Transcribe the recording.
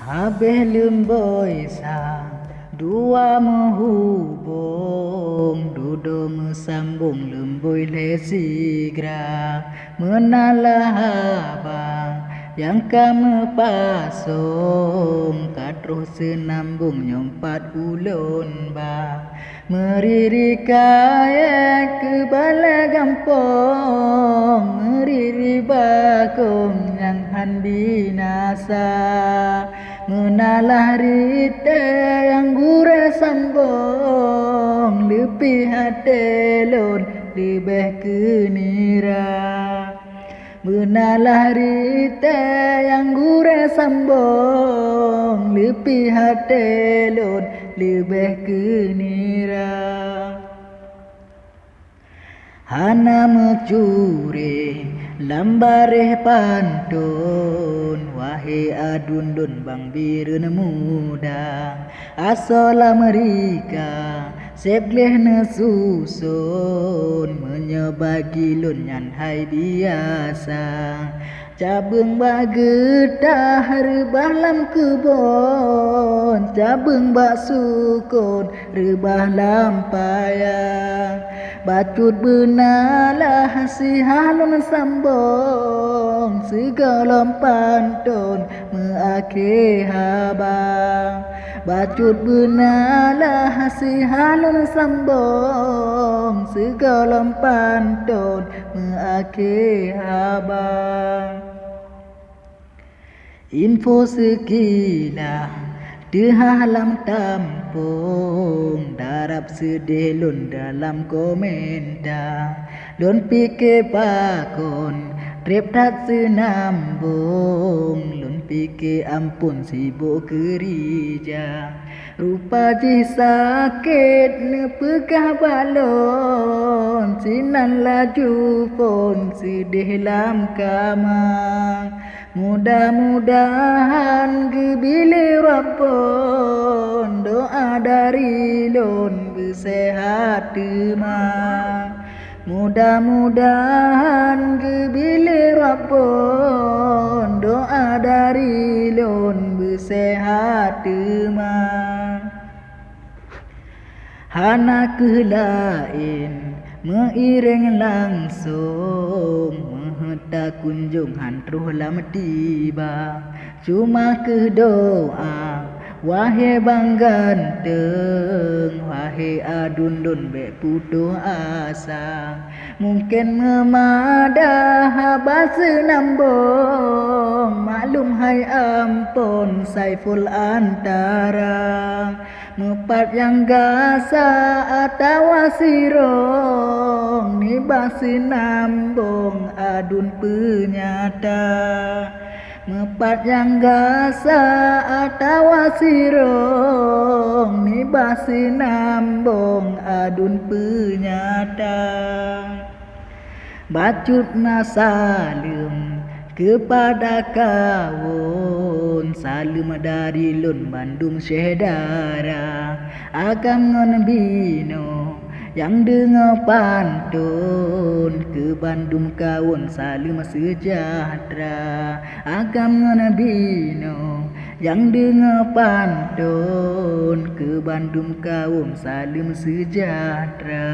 Habis lemboi sang dua menghubung, duduk mesambung lemboi lesigra menalah abang yang kami pasung katruh senambung nyompat ulun bang meriri kaya ke bala gampong meriri bakung yang han binasa menalah rite yang gure sambung lebih hatelun lebih kenira menalah rite yang gure sambung lebih hatelun lebih kenira hana mencuri lambareh pantun wahai adundun bang birun muda asola mereka sebleh nesusun menyebagi lun yan hai biasa cabeng bagetah rebah lam kebon cabeng bak sukun rebah lam payang bacut benalah sihalun sambung segala pantun meake habang bacut benalah sihalun sambung segala pantun meake habang info sekilah dehalam tampung darab sedih lun dalam komentar lun pikir bakun trip tak senambung lun pikir ampun sibuk kerja rupa ji sakit nepegah balon sinan laju pun sedih lam kamang mudah-mudahan gebili rapon doa dari lon bersehat demang mudah-mudahan gebili rapon doa dari lon bersehat demang hana kelain meiring langsung meheta kunjung hantruh lam tiba cuma ke doa wahai bang ganteng wahai adundun be putus asa mungkin memadah bahasa nambung maklum hai ampun Saiful antara mepat yang gasa atau sirong ni basi nambung adun penyata mepat yang gasa atau sirong ni basi nambung adun penyata bacut nasalum kepada kawun salum dari lun Bandung Syedara agam ngon bino yang dengar pantun ke Bandung kawun salum sejahtera agam ngon bino yang dengar pantun ke Bandung kawun salum sejahtera.